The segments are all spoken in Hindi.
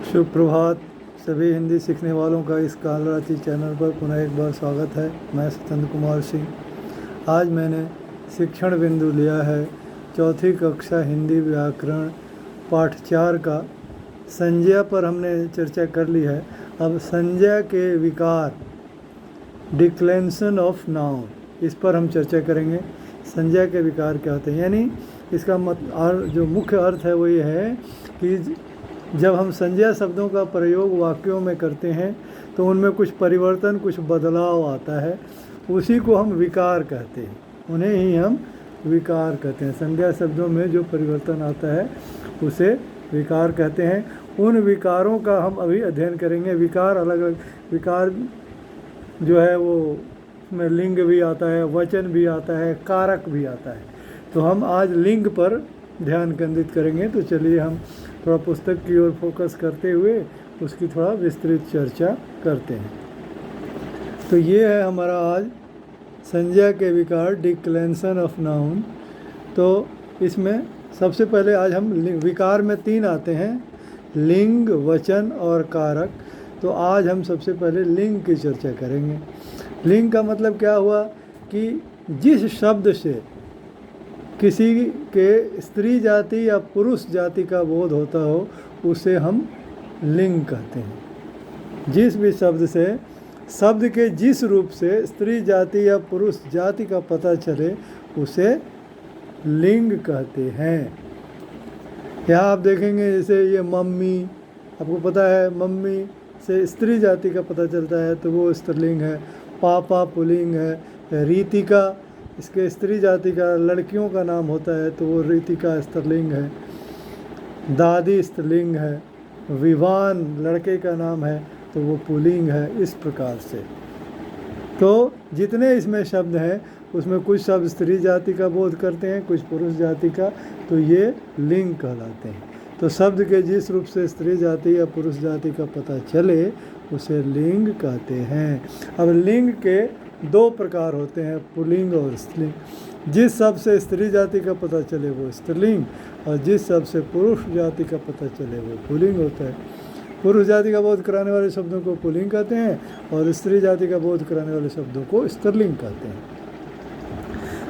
शुभ प्रभात। सभी हिंदी सीखने वालों का इस कालरात्रि चैनल पर पुनः एक बार स्वागत है। मैं सत्येंद्र कुमार सिंह। आज मैंने शिक्षण बिंदु लिया है चौथी कक्षा हिंदी व्याकरण पाठ 4 का संज्ञा पर हमने चर्चा कर ली है। अब संज्ञा के विकार, डिक्लेंशन ऑफ नाउन, इस पर हम चर्चा करेंगे। संज्ञा के विकार क्या होते हैं, यानी इसका जो मुख्य अर्थ है वो ये है कि जब हम संज्ञा शब्दों का प्रयोग वाक्यों में करते हैं तो उनमें कुछ परिवर्तन, कुछ बदलाव आता है, उसी को हम विकार कहते हैं। उन्हें ही हम विकार कहते हैं। संज्ञा शब्दों में जो परिवर्तन आता है उसे विकार कहते हैं। उन विकारों का हम अभी अध्ययन करेंगे। विकार अलग अलग विकार जो है वो उसमें लिंग भी आता है, वचन भी आता है, कारक भी आता है। तो हम आज लिंग पर ध्यान केंद्रित करेंगे। तो चलिए हम थोड़ा पुस्तक की ओर फोकस करते हुए उसकी थोड़ा विस्तृत चर्चा करते हैं। तो ये है हमारा आज संज्ञा के विकार, डिक्लेंशन ऑफ नाउन। तो इसमें सबसे पहले आज हम विकार में 3 आते हैं, लिंग, वचन और कारक। तो आज हम सबसे पहले लिंग की चर्चा करेंगे। लिंग का मतलब क्या हुआ कि जिस शब्द से किसी के स्त्री जाति या पुरुष जाति का बोध होता हो उसे हम लिंग कहते हैं। जिस भी शब्द से शब्द के जिस रूप से स्त्री जाति या पुरुष जाति का पता चले उसे लिंग कहते हैं। यहाँ आप देखेंगे जैसे ये मम्मी, आपको पता है मम्मी से स्त्री जाति का पता चलता है तो वो स्त्रीलिंग है। पापा पुल्लिंग है। रीतिका इसके स्त्री जाति का लड़कियों का नाम होता है तो वो रीतिका स्त्रीलिंग है। दादी स्त्रीलिंग है। विवान लड़के का नाम है तो वो पुल्लिंग है। इस प्रकार से तो जितने इसमें शब्द हैं उसमें कुछ शब्द स्त्री जाति का बोध करते हैं, कुछ पुरुष जाति का, तो ये लिंग कहलाते हैं। तो शब्द के जिस रूप से स्त्री जाति या पुरुष जाति का पता चले उसे लिंग कहते हैं। अब लिंग के 2 प्रकार होते हैं, पुल्लिंग और स्त्रीलिंग। जिस शब्द से स्त्री जाति का पता चले वो स्त्रीलिंग और जिस शब्द से पुरुष जाति का पता चले वो पुल्लिंग होता है। पुरुष जाति का बोध कराने वाले शब्दों को पुल्लिंग कहते हैं और स्त्री जाति का बोध कराने वाले शब्दों को स्त्रीलिंग कहते हैं।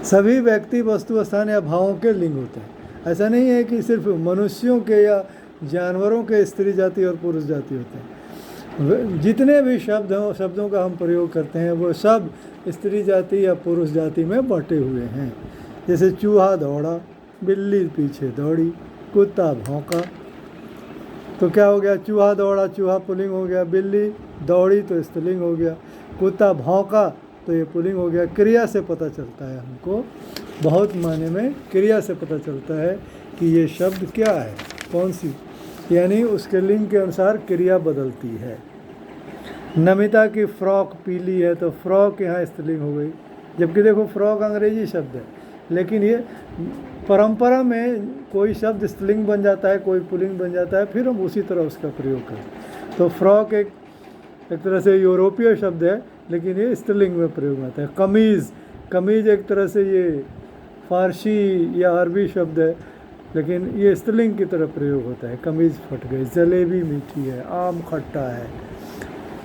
सभी व्यक्ति, वस्तु, स्थान या भावों के लिंग होते हैं। ऐसा नहीं है कि सिर्फ मनुष्यों के या जानवरों के स्त्री जाति और पुरुष जाति होते हैं। जितने भी शब्दों का हम प्रयोग करते हैं वो सब स्त्री जाति या पुरुष जाति में बटे हुए हैं। जैसे चूहा दौड़ा, बिल्ली पीछे दौड़ी, कुत्ता भौंका, तो क्या हो गया? चूहा दौड़ा, चूहा पुल्लिंग हो गया। बिल्ली दौड़ी तो स्त्रीलिंग हो गया। कुत्ता भौंका तो ये पुल्लिंग हो गया। क्रिया से पता चलता है हमको, बहुत मायने में क्रिया से पता चलता है कि ये शब्द क्या है, कौन सी, यानी उसके लिंग के अनुसार क्रिया बदलती है। नमिता की फ्रॉक पीली है तो फ्रॉक यहाँ स्त्रीलिंग हो गई, जबकि देखो फ्रॉक अंग्रेजी शब्द है, लेकिन ये परंपरा में कोई शब्द स्त्रीलिंग बन जाता है, कोई पुल्लिंग बन जाता है, फिर हम उसी तरह उसका प्रयोग करें। तो फ्रॉक एक तरह से यूरोपीय शब्द है लेकिन ये स्त्रीलिंग में प्रयोग होता है। कमीज़ एक तरह से ये फारसी या अरबी शब्द है लेकिन ये स्त्रीलिंग की तरह प्रयोग होता है। कमीज़ फट गई। जलेबी मीठी है, आम खट्टा है,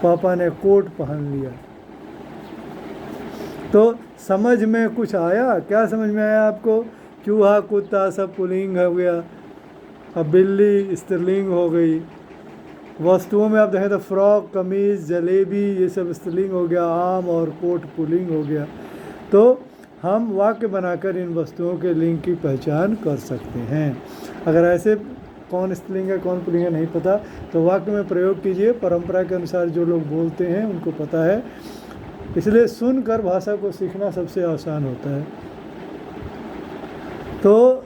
पापा ने कोट पहन लिया। तो समझ में कुछ आया? क्या समझ में आया आपको? चूहा कुत्ता सब पुल्लिंग हो गया, अब बिल्ली स्त्रीलिंग हो गई। वस्तुओं में आप देखें तो फ्रॉक, कमीज़, जलेबी ये सब स्त्रीलिंग हो गया, आम और कोट पुल्लिंग हो गया। तो हम वाक्य बनाकर इन वस्तुओं के लिंग की पहचान कर सकते हैं। अगर ऐसे कौन स्त्रीलिंग है कौन पुल्लिंग है नहीं पता तो वाक्य में प्रयोग कीजिए। परंपरा के अनुसार जो लोग बोलते हैं उनको पता है, इसलिए सुनकर भाषा को सीखना सबसे आसान होता है। तो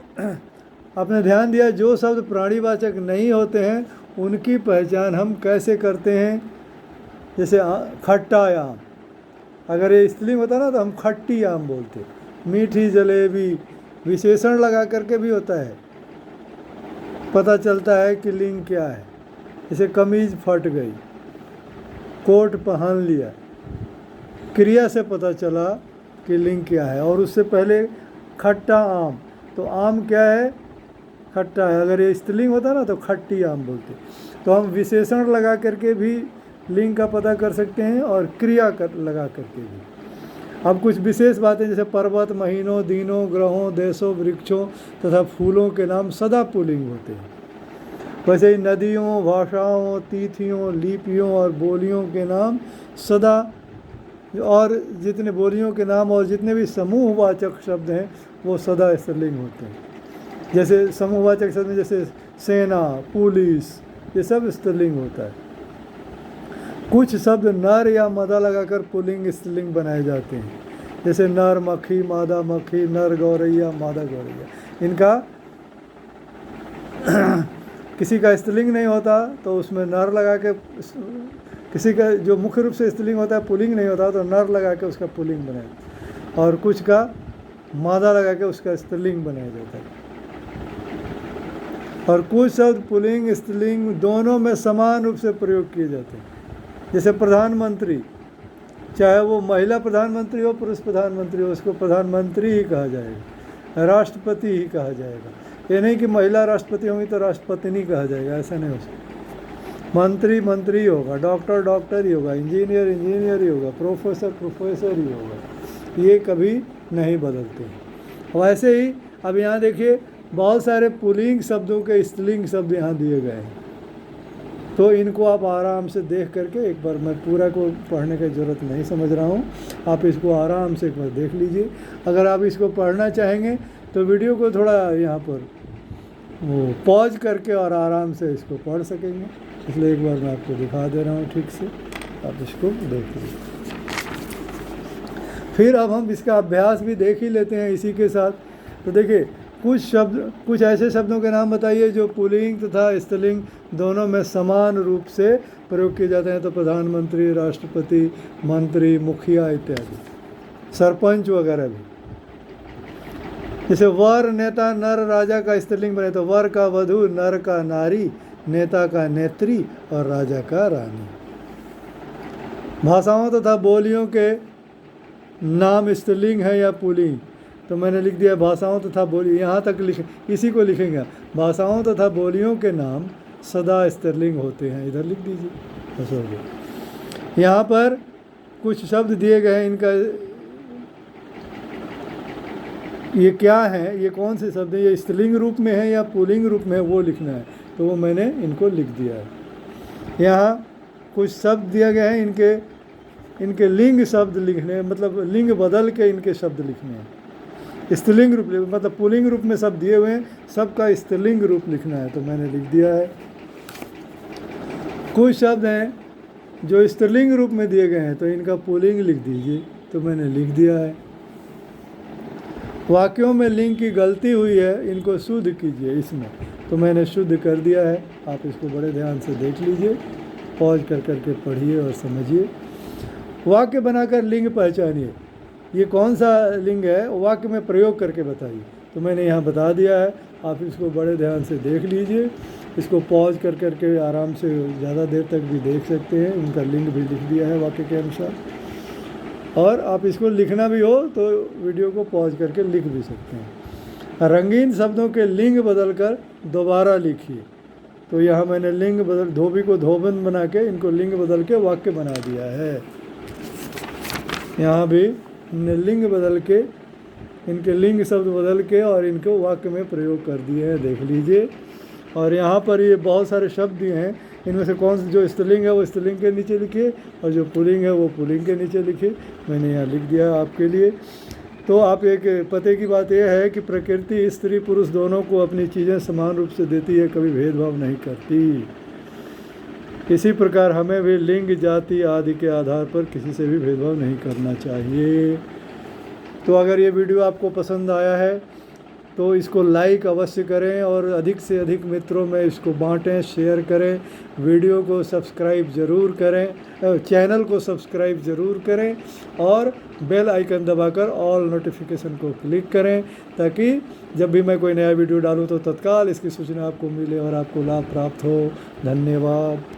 आपने ध्यान दिया, जो शब्द प्राणीवाचक नहीं होते हैं उनकी पहचान हम कैसे करते हैं? जैसे खट्टा आम, अगर ये स्त्रीलिंग होता ना तो हम खट्टी आम बोलते। मीठी जलेबी विशेषण लगा करके भी होता है, पता चलता है कि लिंग क्या है। जैसे कमीज फट गई, कोट पहन लिया, क्रिया से पता चला कि लिंग क्या है। और उससे पहले खट्टा आम, तो आम क्या है? खट्टा है। अगर ये स्त्रीलिंग होता ना तो खट्टी आम बोलते। तो हम विशेषण लगा करके भी लिंग का पता कर सकते हैं और क्रिया कर लगा करके भी। अब कुछ विशेष बातें जैसे पर्वत, महीनों, दिनों, ग्रहों, देशों, वृक्षों तथा फूलों के नाम सदा पुल्लिंग होते हैं। वैसे ही नदियों, भाषाओं, तिथियों, लिपियों और बोलियों के नाम सदा, और जितने बोलियों के नाम और जितने भी समूहवाचक शब्द हैं वो सदा स्त्रीलिंग होते हैं। जैसे समूहवाचक शब्द में जैसे सेना, पुलिस, ये सब स्त्रीलिंग होता है। कुछ शब्द नर या मादा लगाकर पुल्लिंग स्त्रीलिंग बनाए जाते हैं, जैसे नर मक्खी, मादा मक्खी, नर गौरैया, मादा गौरैया। इनका किसी का स्त्रीलिंग नहीं होता तो उसमें नर लगा के, किसी का जो मुख्य रूप से स्त्रीलिंग होता है पुल्लिंग नहीं होता तो नर लगा के उसका पुल्लिंग बनाया, और कुछ का मादा लगा के उसका स्त्रीलिंग बनाया जाता है। और कुछ शब्द पुल्लिंग स्त्रीलिंग दोनों में समान रूप से प्रयोग किए जाते हैं। जैसे प्रधानमंत्री, चाहे वो महिला प्रधानमंत्री हो, पुरुष प्रधानमंत्री हो, उसको प्रधानमंत्री ही कहा जाएगा, राष्ट्रपति ही कहा जाएगा। ये नहीं कि महिला राष्ट्रपति होंगी तो राष्ट्रपति नहीं कहा जाएगा, ऐसा नहीं हो सकता। मंत्री मंत्री होगा, डॉक्टर डॉक्टर ही होगा, इंजीनियर इंजीनियर ही होगा, प्रोफेसर प्रोफेसर ही होगा, ये कभी नहीं बदलते। वैसे ही अब यहाँ देखिए बहुत सारे पुल्लिंग शब्दों के स्त्रीलिंग शब्द यहाँ दिए गए हैं, तो इनको आप आराम से देख करके, एक बार मैं पूरा को पढ़ने की ज़रूरत नहीं समझ रहा हूँ, आप इसको आराम से एक बार देख लीजिए। अगर आप इसको पढ़ना चाहेंगे तो वीडियो को थोड़ा यहाँ पर वो पॉज करके और आराम से इसको पढ़ सकेंगे, इसलिए एक बार मैं आपको दिखा दे रहा हूँ ठीक से, आप इसको देख लीजिए। फिर अब हम इसका अभ्यास भी देख ही लेते हैं इसी के साथ। तो देखिए कुछ ऐसे शब्दों के नाम बताइए जो पुल्लिंग तथा स्त्रीलिंग दोनों में समान रूप से प्रयोग किए जाते हैं। तो प्रधानमंत्री, राष्ट्रपति, मंत्री, मुखिया इत्यादि, सरपंच वगैरह भी। जैसे वर, नेता, नर, राजा का स्त्रीलिंग बने तो वर का वधू, नर का नारी, नेता का नेत्री और राजा का रानी। भाषाओं तथा बोलियों के नाम स्त्रीलिंग है या पुल्लिंग, तो मैंने लिख दिया भाषाओं तथा बोली, यहाँ तक इसी को लिखेंगे। भाषाओं तथा बोलियों के नाम सदा स्त्रीलिंग होते हैं, इधर लिख दीजिए, बस हो गया। यहाँ पर कुछ शब्द दिए गए हैं, इनका ये क्या है, ये कौन से शब्द हैं, ये स्त्रीलिंग रूप में है या पुल्लिंग रूप में है वो लिखना है, तो वो मैंने इनको लिख दिया है। यहाँ कुछ शब्द दिया गया है, इनके लिंग शब्द लिखने, मतलब लिंग बदल के इनके शब्द लिखने हैं। स्त्रीलिंग रूप मतलब पुल्लिंग रूप में सब दिए हुए हैं, सबका स्त्रीलिंग रूप लिखना है, तो मैंने लिख दिया है। कुछ शब्द हैं जो स्त्रीलिंग रूप में दिए गए हैं तो इनका पुल्लिंग लिख दीजिए, तो मैंने लिख दिया है। वाक्यों में लिंग की गलती हुई है, इनको शुद्ध कीजिए इसमें, तो मैंने शुद्ध कर दिया है। आप इसको बड़े ध्यान से देख लीजिए, पॉज कर करके पढ़िए और समझिए। वाक्य बनाकर लिंग पहचानिए, ये कौन सा लिंग है वाक्य में प्रयोग करके बताइए, तो मैंने यहाँ बता दिया है। आप इसको बड़े ध्यान से देख लीजिए, इसको पॉज कर करके आराम से ज़्यादा देर तक भी देख सकते हैं। उनका लिंग भी लिख दिया है वाक्य के अनुसार, और आप इसको लिखना भी हो तो वीडियो को पॉज करके लिख भी सकते हैं। रंगीन शब्दों के लिंग बदलकर दोबारा लिखिए, तो यहाँ मैंने लिंग बदल, धोबी को धोबन बना के इनको लिंग बदल के वाक्य बना दिया है। यहाँ भी हमने लिंग बदल के, इनके लिंग शब्द बदल के और इनको वाक्य में प्रयोग कर दिए हैं, देख लीजिए। और यहाँ पर ये बहुत सारे शब्द दिए हैं, इनमें से कौन सा जो स्त्रीलिंग है वो स्त्रीलिंग के नीचे लिखिए और जो पुल्लिंग है वो पुल्लिंग के नीचे लिखिए, मैंने यहाँ लिख दिया आपके लिए। तो आप एक पते की बात यह है कि प्रकृति स्त्री पुरुष दोनों को अपनी चीज़ें समान रूप से देती है, कभी भेदभाव नहीं करती। इसी प्रकार हमें भी लिंग, जाति आदि के आधार पर किसी से भी भेदभाव नहीं करना चाहिए। तो अगर ये वीडियो आपको पसंद आया है तो इसको लाइक अवश्य करें और अधिक से अधिक मित्रों में इसको बांटें, शेयर करें। वीडियो को सब्सक्राइब ज़रूर करें, चैनल को सब्सक्राइब ज़रूर करें और बेल आइकन दबाकर ऑल नोटिफिकेशन को क्लिक करें, ताकि जब भी मैं कोई नया वीडियो डालूं तो तत्काल इसकी सूचना आपको मिले और आपको लाभ प्राप्त हो। धन्यवाद।